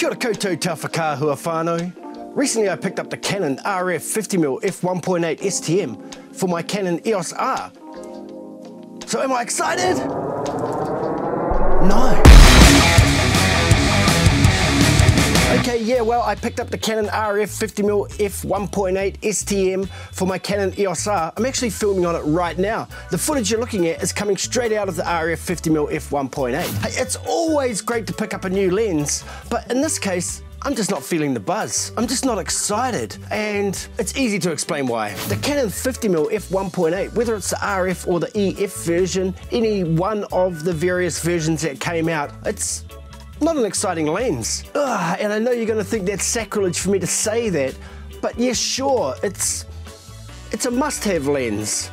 Kia ora koutou tawhakahua whānau. Recently I picked up the Canon RF 50mm f1.8 STM for my Canon EOS R. So am I excited? No. Okay, yeah, well, I picked up the Canon RF 50mm f1.8 STM for my Canon EOS R. I'm actually filming on it right now. The footage you're looking at is coming straight out of the RF 50mm f1.8. Hey, it's always great to pick up a new lens, but in this case, I'm just not feeling the buzz. I'm just not excited, and it's easy to explain why. The Canon 50mm f1.8, whether it's the RF or the EF version, any one of the various versions that came out, it's not an exciting lens. And I know you're gonna think that's sacrilege for me to say that, but yeah, sure, it's a must-have lens.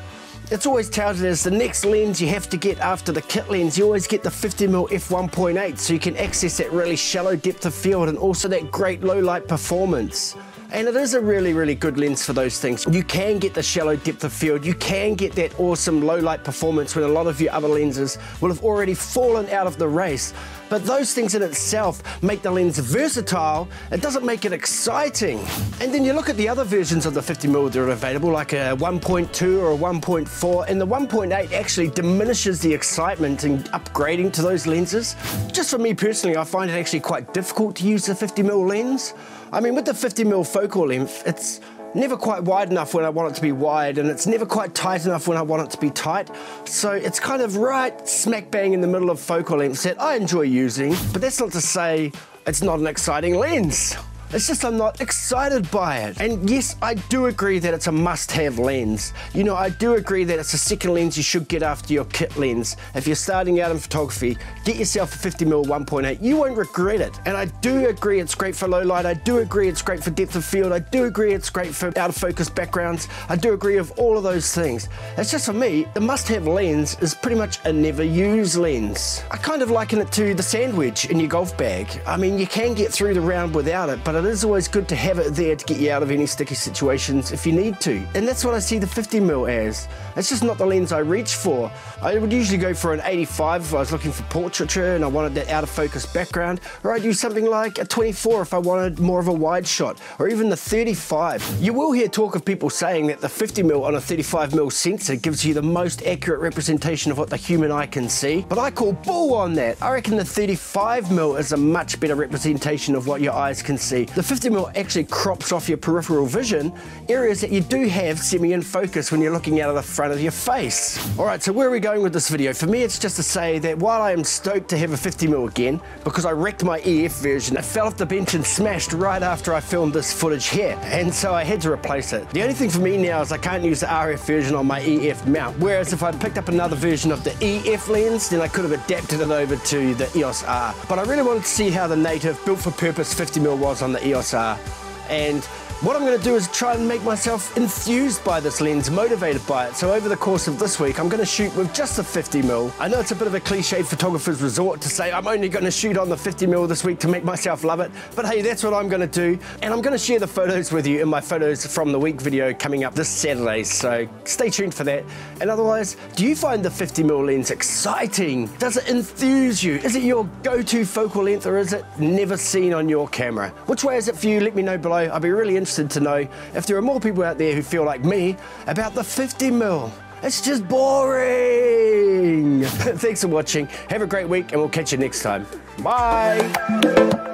It's always touted as the next lens you have to get after the kit lens. You always get the 50mm f1.8 so you can access that really shallow depth of field and also that great low light performance. And it is a really, really good lens for those things. You can get the shallow depth of field, you can get that awesome low light performance when a lot of your other lenses will have already fallen out of the race. But those things in itself make the lens versatile, it doesn't make it exciting. And then you look at the other versions of the 50mm that are available, like a 1.2 or a 1.4, and the 1.8 actually diminishes the excitement in upgrading to those lenses. Just for me personally, I find it actually quite difficult to use the 50mm lens. I mean, with the 50mm focal length, it's never quite wide enough when I want it to be wide, and it's never quite tight enough when I want it to be tight. So it's kind of right smack bang in the middle of focal lengths that I enjoy using, but that's not to say it's not an exciting lens. It's just I'm not excited by it. And yes, I do agree that it's a must-have lens. You know, I do agree that it's a second lens you should get after your kit lens. If you're starting out in photography, get yourself a 50mm 1.8. You won't regret it. And I do agree it's great for low light. I do agree it's great for depth of field. I do agree it's great for out of focus backgrounds. I do agree with all of those things. It's just for me, the must-have lens is pretty much a never-use lens. I kind of liken it to the sandwich in your golf bag. I mean, you can get through the round without it, but it is always good to have it there to get you out of any sticky situations if you need to. And that's what I see the 50mm as. It's just not the lens I reach for. I would usually go for an 85 if I was looking for portraiture and I wanted that out of focus background, or I'd use something like a 24 if I wanted more of a wide shot, or even the 35. You will hear talk of people saying that the 50mm on a 35mm sensor gives you the most accurate representation of what the human eye can see, but I call bull on that. I reckon the 35mm is a much better representation of what your eyes can see. The 50mm actually crops off your peripheral vision, areas that you do have semi-in focus when you're looking out of the front of your face. Alright, so where are we going with this video? For me, it's just to say that while I am stoked to have a 50mm again, because I wrecked my EF version, it fell off the bench and smashed right after I filmed this footage here, and so I had to replace it. The only thing for me now is I can't use the RF version on my EF mount, whereas if I picked up another version of the EF lens, then I could have adapted it over to the EOS R. But I really wanted to see how the native, built-for-purpose 50mm was on the EOS R. And what I'm going to do is try and make myself enthused by this lens, motivated by it. So over the course of this week, I'm going to shoot with just the 50mm. I know it's a bit of a cliched photographer's resort to say I'm only going to shoot on the 50mm this week to make myself love it. But hey, that's what I'm going to do. And I'm going to share the photos with you in my photos from the week video coming up this Saturday. So stay tuned for that. And otherwise, do you find the 50mm lens exciting? Does it enthuse you? Is it your go-to focal length, or is it never seen on your camera? Which way is it for you? Let me know below. I'll be really interested to know if there are more people out there who feel like me about the 50mm. It's just boring. Thanks for watching. Have a great week, and we'll catch you next time. Bye.